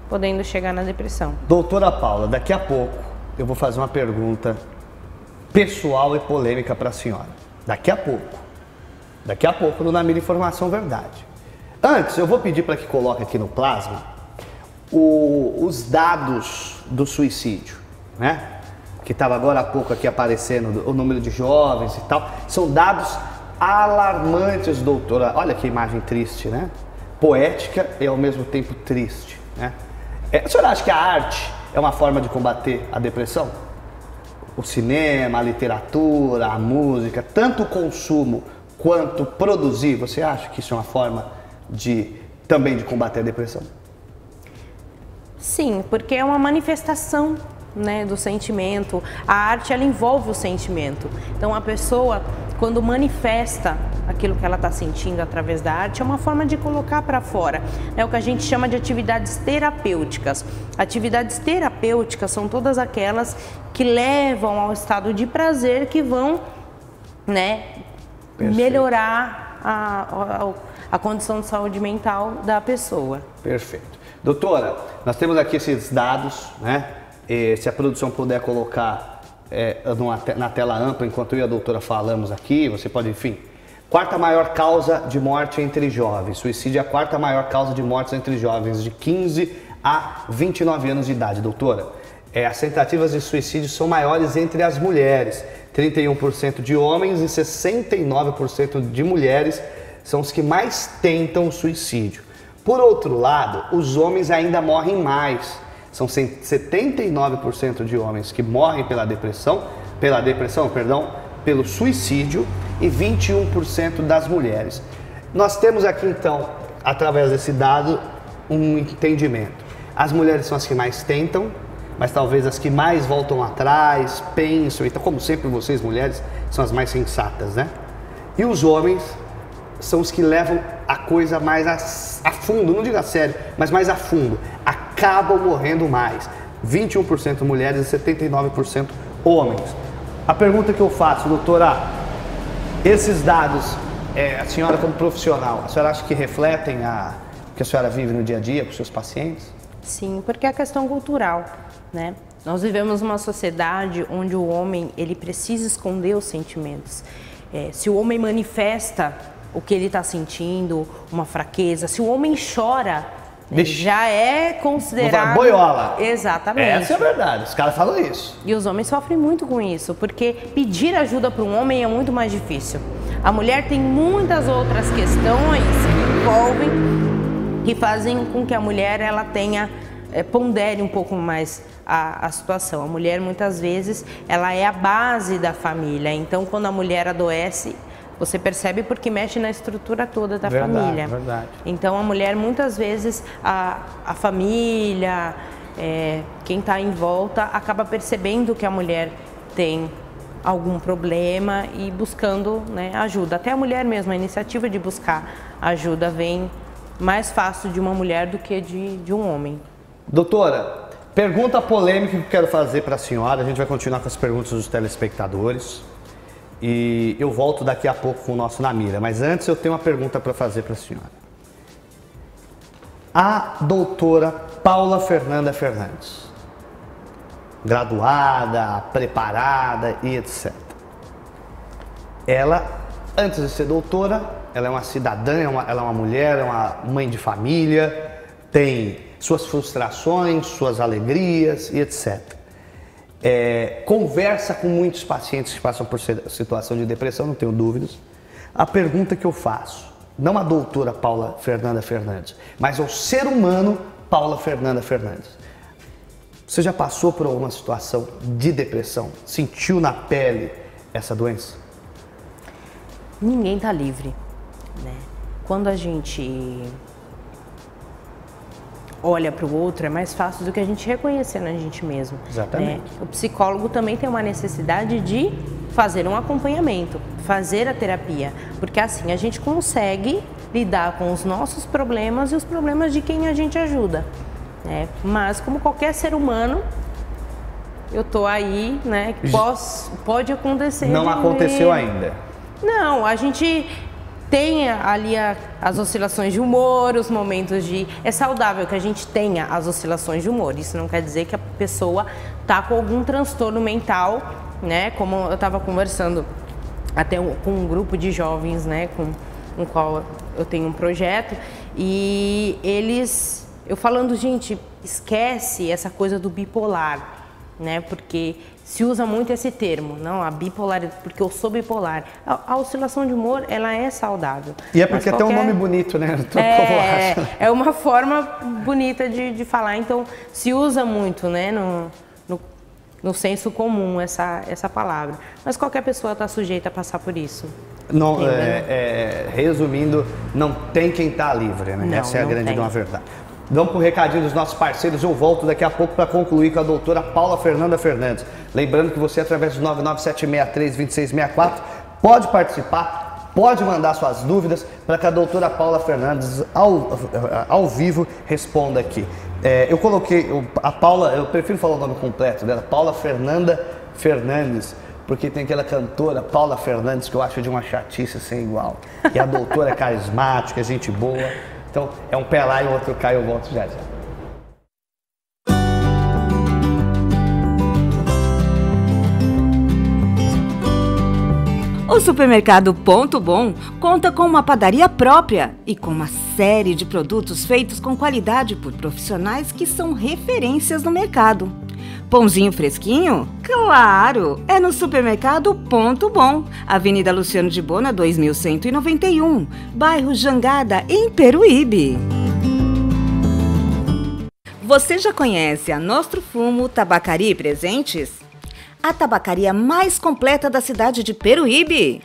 podendo chegar na depressão. Doutora Paula, daqui a pouco eu vou fazer uma pergunta pessoal e polêmica para a senhora. Daqui a pouco no Na Mira Informação Verdade. Antes, eu vou pedir para que coloque aqui no plasma os dados do suicídio, né? Que estava agora há pouco aqui aparecendo o número de jovens e tal. São dados alarmantes, doutora. Olha que imagem triste, né? Poética e ao mesmo tempo triste, né? A senhora acha que a arte é uma forma de combater a depressão? O cinema, a literatura, a música, tanto o consumo quanto produzir, você acha que isso é uma forma também de combater a depressão? Sim, porque é uma manifestação, né, do sentimento. A arte, ela envolve o sentimento. Então a pessoa, quando manifesta aquilo que ela está sentindo através da arte, é uma forma de colocar para fora. É o que a gente chama de atividades terapêuticas. Atividades terapêuticas são todas aquelas que levam ao estado de prazer, que vão, né, melhorar a condição de saúde mental da pessoa. Perfeito. Doutora, nós temos aqui esses dados, né? Se a produção puder colocar na tela ampla, enquanto eu e a doutora falamos aqui, você pode, enfim. Quarta maior causa de morte entre jovens. Suicídio é a quarta maior causa de mortes entre jovens de 15 a 29 anos de idade, doutora. As tentativas de suicídio são maiores entre as mulheres. 31% de homens e 69% de mulheres são os que mais tentam o suicídio. Por outro lado, os homens ainda morrem mais. São 79% de homens que morrem pelo suicídio e 21% das mulheres. Nós temos aqui então, através desse dado, um entendimento. As mulheres são as que mais tentam, mas talvez as que mais voltam atrás, pensam, então como sempre vocês mulheres são as mais sensatas, né? E os homens são os que levam a coisa mais a fundo, não digo a sério, mas mais a fundo. Acabam morrendo mais. 21% mulheres e 79% homens. A pergunta que eu faço, doutora, esses dados, a senhora como profissional, a senhora acha que refletem o que a senhora vive no dia a dia com seus pacientes? Sim, porque é a questão cultural, né? Nós vivemos uma sociedade onde o homem, ele precisa esconder os sentimentos. Se o homem manifesta o que ele está sentindo, uma fraqueza, se o homem chora, já é considerado... Boiola. Exatamente. Essa é a verdade, os caras falam isso. E os homens sofrem muito com isso, porque pedir ajuda para um homem é muito mais difícil. A mulher tem muitas outras questões que envolvem, que fazem com que a mulher ela tenha, pondere um pouco mais a situação. A mulher, muitas vezes, ela é a base da família. Então, quando a mulher adoece, você percebe porque mexe na estrutura toda da família. Verdade. Então, a mulher, muitas vezes, a família, quem está em volta, acaba percebendo que a mulher tem algum problema e buscando, né, ajuda. Até a mulher mesmo, a iniciativa de buscar ajuda vem mais fácil de uma mulher do que de um homem. Doutora, pergunta polêmica que eu quero fazer para a senhora. A gente vai continuar com as perguntas dos telespectadores. E eu volto daqui a pouco com o nosso Na Mira. Mas antes eu tenho uma pergunta para fazer para a senhora. A doutora Paula Fernanda Fernandes, graduada, preparada e etc. Ela, antes de ser doutora, ela é uma cidadã, ela é uma mulher, é uma mãe de família, tem suas frustrações, suas alegrias e etc. Conversa com muitos pacientes que passam por situação de depressão, não tenho dúvidas. A pergunta que eu faço, não a doutora Paula Fernanda Fernandes, mas ao ser humano Paula Fernanda Fernandes. Você já passou por alguma situação de depressão? Sentiu na pele essa doença? Ninguém está livre, né? Quando a gente olha para o outro, é mais fácil do que a gente reconhecer na gente mesmo. Exatamente. Né? O psicólogo também tem uma necessidade de fazer um acompanhamento, fazer a terapia, porque assim a gente consegue lidar com os nossos problemas e os problemas de quem a gente ajuda. Né? Mas como qualquer ser humano, eu tô aí, né? Pode acontecer. Não aconteceu ainda. Não, a gente tem ali as oscilações de humor, os momentos de... É saudável que a gente tenha as oscilações de humor. Isso não quer dizer que a pessoa tá com algum transtorno mental, né? Como eu estava conversando até com um grupo de jovens, né? Com o qual eu tenho um projeto. E eles... Eu falando, gente, esquece essa coisa do bipolar, né? Porque se usa muito esse termo, não, a bipolaridade, porque eu sou bipolar. A oscilação de humor, ela é saudável. E é porque tem um nome bonito, né? É uma forma bonita de falar, então se usa muito, né, no senso comum essa palavra. Mas qualquer pessoa está sujeita a passar por isso. Não, resumindo, não tem quem está livre, né? Não, essa é a grande verdade. Vamos para o recadinho dos nossos parceiros. Eu volto daqui a pouco para concluir com a doutora Paula Fernanda Fernandes. Lembrando que você, através do 99763-2664, pode participar, pode mandar suas dúvidas para que a doutora Paula Fernandes, ao vivo, responda aqui. Eu coloquei a Paula, eu prefiro falar o nome completo dela, Paula Fernanda Fernandes, porque tem aquela cantora Paula Fernandes que eu acho de uma chatice sem igual. E a doutora é carismática, gente boa. Então, é um pé lá e o outro cai, eu volto já. O supermercado Ponto Bom conta com uma padaria própria e com uma série de produtos feitos com qualidade por profissionais que são referências no mercado. Pãozinho fresquinho? Claro! É no supermercado Ponto Bom, Avenida Luciano de Bona, 2191, bairro Jangada, em Peruíbe. Você já conhece a Nostro Fumo Tabacaria e Presentes? A tabacaria mais completa da cidade de Peruíbe.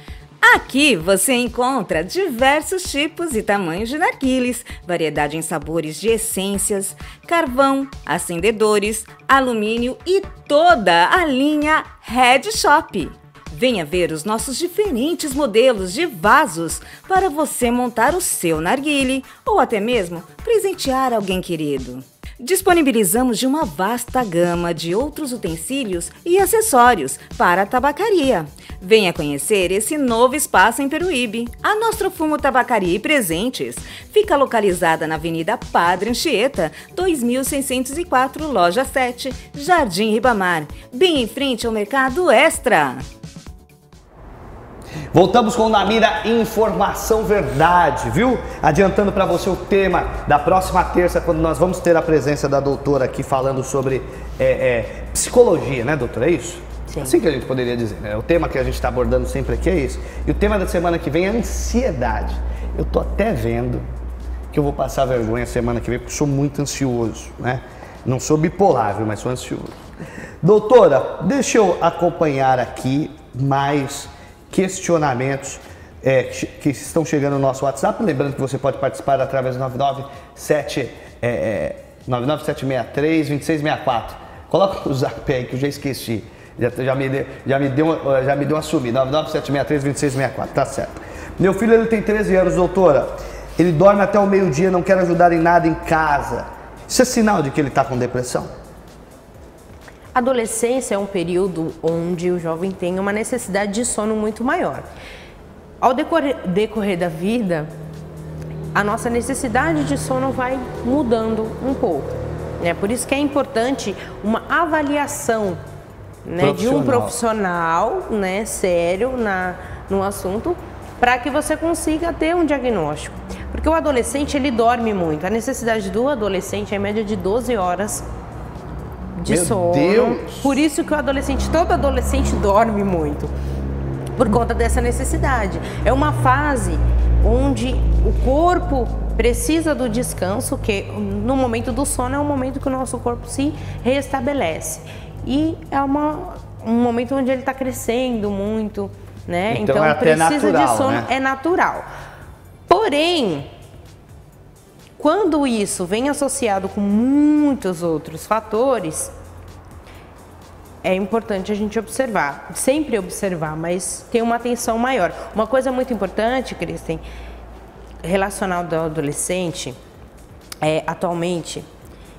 Aqui você encontra diversos tipos e tamanhos de narguilés, variedade em sabores de essências, carvão, acendedores, alumínio e toda a linha Head Shop. Venha ver os nossos diferentes modelos de vasos para você montar o seu narguile ou até mesmo presentear alguém querido. Disponibilizamos de uma vasta gama de outros utensílios e acessórios para a tabacaria. Venha conhecer esse novo espaço em Peruíbe. A Nostrofumo Tabacaria e Presentes fica localizada na Avenida Padre Anchieta, 2604, Loja 7, Jardim Ribamar, bem em frente ao Mercado Extra. Voltamos com o Na Mira Informação Verdade, viu? Adiantando para você o tema da próxima terça, quando nós vamos ter a presença da doutora aqui falando sobre psicologia, né, doutora? É isso? Sim. Assim que a gente poderia dizer, né? O tema que a gente está abordando sempre aqui é isso. E o tema da semana que vem é ansiedade. Eu tô até vendo que eu vou passar vergonha semana que vem, porque sou muito ansioso, né? Não sou bipolar, viu, mas sou ansioso. Doutora, deixa eu acompanhar aqui mais questionamentos que estão chegando no nosso WhatsApp. Lembrando que você pode participar através do 99763-2664. Coloca o zap aí que eu já esqueci. Já me deu uma sumida. 99763-2664, tá certo. Meu filho, ele tem 13 anos, doutora. Ele dorme até o meio-dia, não quer ajudar em nada em casa. Isso é sinal de que ele está com depressão? A adolescência é um período onde o jovem tem uma necessidade de sono muito maior. Ao decorrer da vida, a nossa necessidade de sono vai mudando um pouco, né? Por isso que é importante uma avaliação, né, de um profissional, né, sério no assunto, para que você consiga ter um diagnóstico. Porque o adolescente, ele dorme muito. A necessidade do adolescente é em média de 12 horas de sono. Deus. Por isso que todo adolescente dorme muito, por conta dessa necessidade. É uma fase onde o corpo precisa do descanso, que no momento do sono é um momento que o nosso corpo se restabelece. E é um momento onde ele está crescendo muito, né? Então é precisa natural, de sono, né? É natural. Porém, quando isso vem associado com muitos outros fatores, é importante a gente observar, sempre observar, mas ter uma atenção maior. Uma coisa muito importante, Kristen, relacionada ao adolescente, atualmente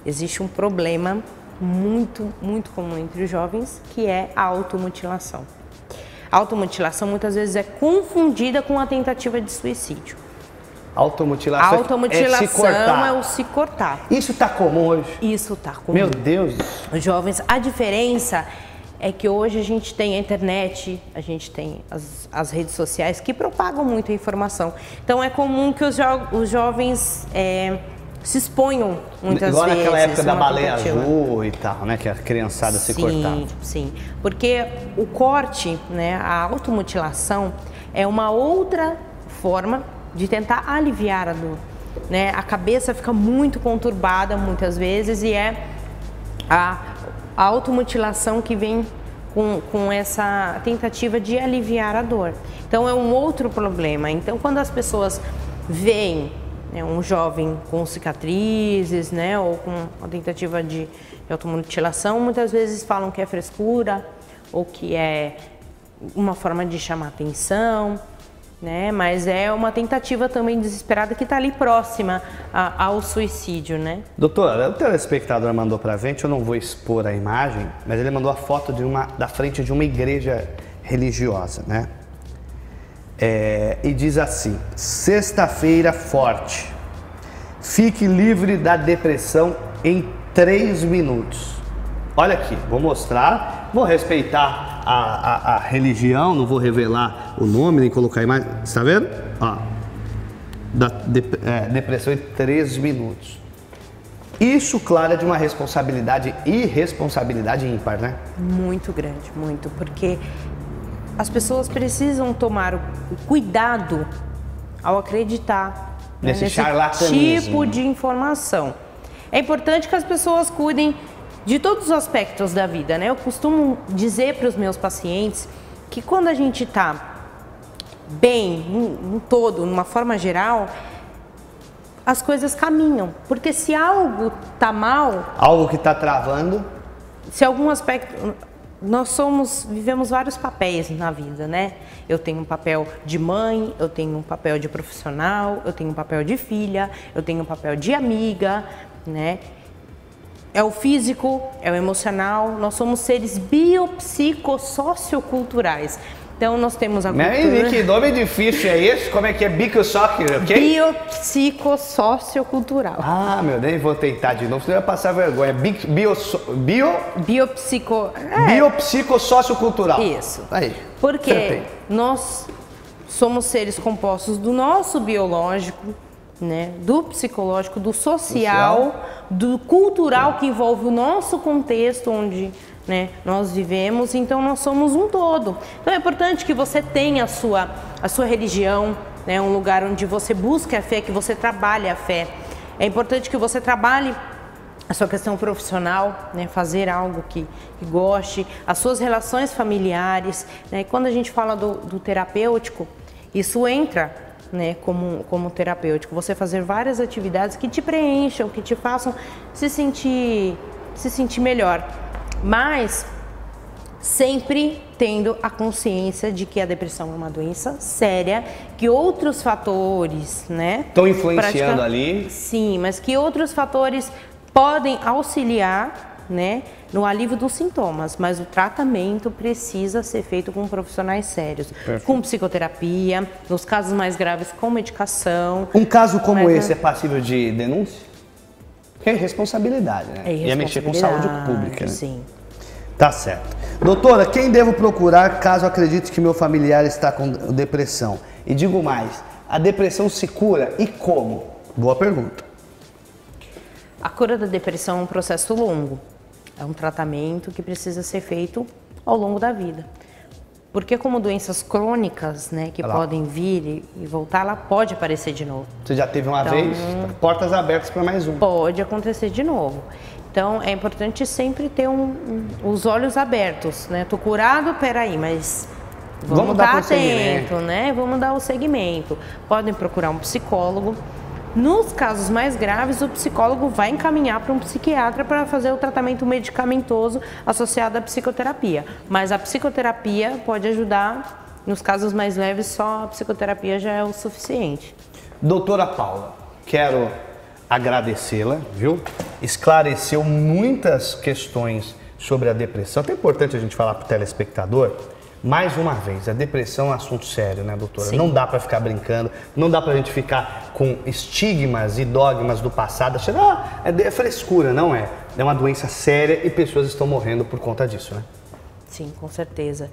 existe um problema muito comum entre os jovens, que é a automutilação. A automutilação muitas vezes é confundida com a tentativa de suicídio. Automutilação é se cortar. É o se cortar. Isso está comum hoje? Isso está comum. Meu Deus! Os jovens, a diferença é que hoje a gente tem a internet, a gente tem as redes sociais que propagam muito a informação. Então é comum que os jovens se exponham muitas vezes. Igual naquela época da baleia azul e tal, né? Que a criançada se cortava. Sim, porque o corte, né, a automutilação é uma outra forma de tentar aliviar a dor, né? A cabeça fica muito conturbada muitas vezes e é a automutilação que vem com essa tentativa de aliviar a dor. Então é um outro problema. Então quando as pessoas veem, né, um jovem com cicatrizes, né, ou com a tentativa de automutilação, muitas vezes falam que é frescura ou que é uma forma de chamar atenção, né? Mas é uma tentativa também desesperada que está ali próxima ao suicídio, né? Doutora, o telespectador mandou pra gente, eu não vou expor a imagem, mas ele mandou a foto da frente de uma igreja religiosa, né? E diz assim: sexta-feira forte, fique livre da depressão em 3 minutos. Olha aqui, vou mostrar, vou respeitar a religião, não vou revelar o nome, nem colocar a imagem, está vendo? Ó, depressão em 3 minutos. Isso, claro, é de uma responsabilidade e responsabilidade ímpar, né? Muito grande, muito, porque as pessoas precisam tomar o cuidado ao acreditar nesse charlatanismo, tipo de informação. É importante que as pessoas cuidem de todos os aspectos da vida, né? Eu costumo dizer para os meus pacientes que quando a gente está bem, no todo, numa forma geral, as coisas caminham. Porque se algo está mal... Algo que está travando... Se algum aspecto vivemos vários papéis na vida, né? Eu tenho um papel de mãe, eu tenho um papel de profissional, eu tenho um papel de filha, eu tenho um papel de amiga, né? É o físico, é o emocional, nós somos seres biopsicossocioculturais. Então nós temos a cultura... Que nome difícil é esse? Como é que é? Biopsicossocial, ok? Biopsicossociocultural. Ah, meu Deus, vou tentar de novo, senão vai passar vergonha. Biopsicossociocultural. Isso. Aí. Porque acertei. nós somos seres compostos do nosso biológico, né, do psicológico, do social, do cultural, que envolve o nosso contexto onde, né, nós vivemos. Então nós somos um todo. Então é importante que você tenha a sua religião, né, um lugar onde você busque a fé, que você trabalhe a fé. É importante que você trabalhe a sua questão profissional, né, fazer algo que goste, as suas relações familiares, né. E quando a gente fala do terapêutico, isso entra, né, como terapêutico, você fazer várias atividades que te preencham, que te façam se sentir melhor, mas sempre tendo a consciência de que a depressão é uma doença séria, que outros fatores, né, estão influenciando ali. Sim, mas que outros fatores podem auxiliar, né, no alívio dos sintomas, mas o tratamento precisa ser feito com profissionais sérios, com psicoterapia, nos casos mais graves com medicação. Um caso como esse é passível de denúncia? Porque é responsabilidade, né? E é mexer com saúde pública, né? Sim. Tá certo. Doutora, quem devo procurar caso acredite que meu familiar está com depressão? E digo mais, a depressão se cura e como? Boa pergunta. A cura da depressão é um processo longo. É um tratamento que precisa ser feito ao longo da vida. Porque como doenças crônicas, né, que podem vir e voltar, ela pode aparecer de novo. Você já teve uma vez, portas abertas para mais um. Pode acontecer de novo. Então é importante sempre ter os olhos abertos, né? Tô curado, peraí, mas vamos estar atento, né? Vamos dar o segmento. Podem procurar um psicólogo. Nos casos mais graves, o psicólogo vai encaminhar para um psiquiatra para fazer o tratamento medicamentoso associado à psicoterapia. Mas a psicoterapia pode ajudar, nos casos mais leves, só a psicoterapia já é o suficiente. Doutora Paula, quero agradecê-la, viu? Esclareceu muitas questões sobre a depressão. É importante a gente falar para o telespectador. Mais uma vez, a depressão é um assunto sério, né, doutora? Sim. Não dá para ficar brincando, não dá pra gente ficar com estigmas e dogmas do passado, achando, é frescura, não é. É uma doença séria e pessoas estão morrendo por conta disso, né? Sim, com certeza.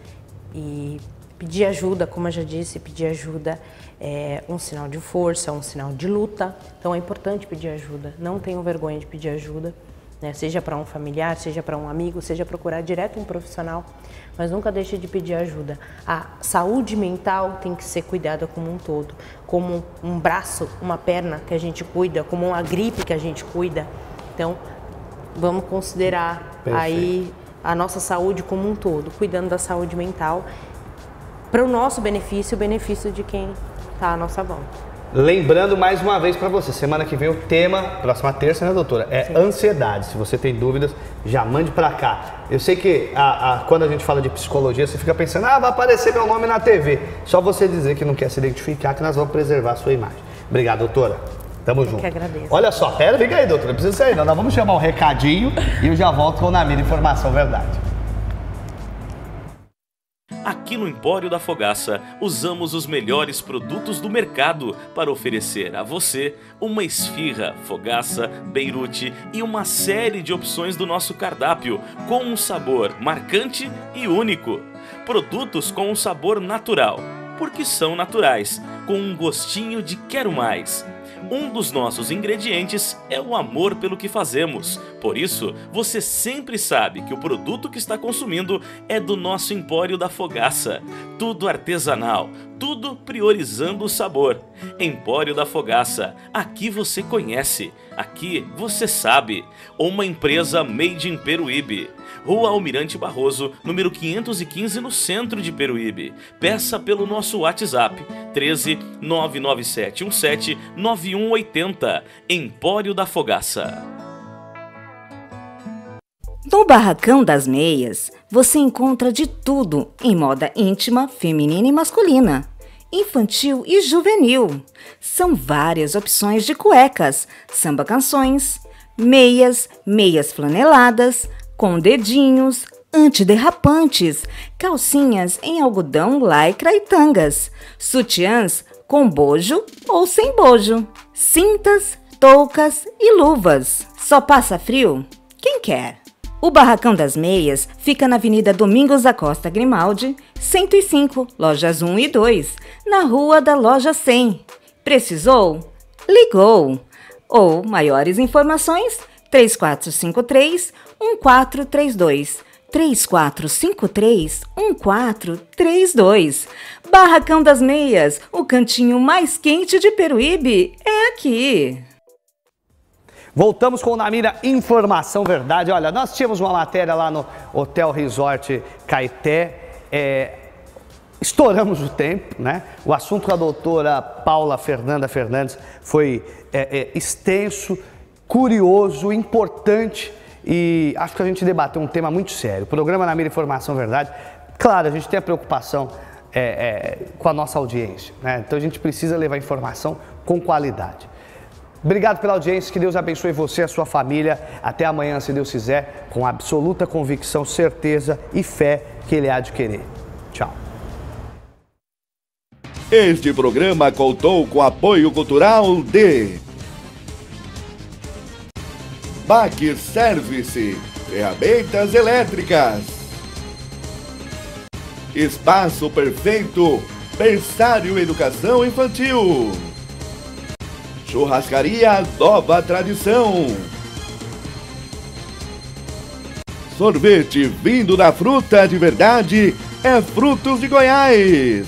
E pedir ajuda, como eu já disse, pedir ajuda é um sinal de força, é um sinal de luta. Então é importante pedir ajuda, não tenham vergonha de pedir ajuda. Seja para um familiar, seja para um amigo, seja procurar direto um profissional, mas nunca deixe de pedir ajuda. A saúde mental tem que ser cuidada como um todo, como um braço, uma perna que a gente cuida, como uma gripe que a gente cuida. Então, vamos considerar aí a nossa saúde como um todo, cuidando da saúde mental, para o nosso benefício e o benefício de quem está à nossa volta. Lembrando mais uma vez para você, semana que vem o tema, próxima terça, né, doutora? É ansiedade. Se você tem dúvidas, já mande para cá. Eu sei que quando a gente fala de psicologia, você fica pensando, vai aparecer meu nome na TV. Só você dizer que não quer se identificar, que nós vamos preservar a sua imagem. Obrigado, doutora. Tamo junto. Eu que agradeço. Olha só, fica aí, doutora, não precisa sair não. Nós vamos chamar um recadinho e eu já volto com o Na Mira Informação Verdade. Aqui no Empório da Fogaça, usamos os melhores produtos do mercado para oferecer a você uma esfirra, fogaça, beirute e uma série de opções do nosso cardápio com um sabor marcante e único. Produtos com um sabor natural, porque são naturais, com um gostinho de quero mais. Um dos nossos ingredientes é o amor pelo que fazemos. Por isso, você sempre sabe que o produto que está consumindo é do nosso Empório da Fogaça. Tudo artesanal, tudo priorizando o sabor. Empório da Fogaça, aqui você conhece, aqui você sabe. Uma empresa made in Peruíbe. Rua Almirante Barroso, número 515, no centro de Peruíbe. Peça pelo nosso WhatsApp, 13 997 17 9180. Empório da Fogaça. No Barracão das Meias, você encontra de tudo em moda íntima, feminina e masculina, infantil e juvenil. São várias opções de cuecas, samba canções, meias, meias flaneladas, com dedinhos, antiderrapantes, calcinhas em algodão, lycra e tangas, sutiãs com bojo ou sem bojo, cintas, toucas e luvas. Só passa frio quem quer. O Barracão das Meias fica na Avenida Domingos da Costa Grimaldi, 105, lojas 1 e 2, na Rua da Loja 100. Precisou? Ligou! Ou maiores informações, 3453-1432. 3453-1432. Barracão das Meias, o cantinho mais quente de Peruíbe é aqui. Voltamos com o Na Mira Informação Verdade. Olha, nós tínhamos uma matéria lá no Hotel Resort Caeté. Estouramos o tempo, né? O assunto com a doutora Paula Fernanda Fernandes foi extenso, curioso, importante e acho que a gente debateu um tema muito sério. O programa Na Mira Informação Verdade, claro, a gente tem a preocupação com a nossa audiência, né? Então a gente precisa levar informação com qualidade. Obrigado pela audiência, que Deus abençoe você e a sua família. Até amanhã, se Deus quiser, com absoluta convicção, certeza e fé que Ele há de querer. Tchau. Este programa contou com apoio cultural de BAC Service, ferramentas elétricas. Espaço Perfeito, Berçário Educação Infantil. Churrascaria Nova Tradição. Sorvete vindo da fruta de verdade é Frutos de Goiás.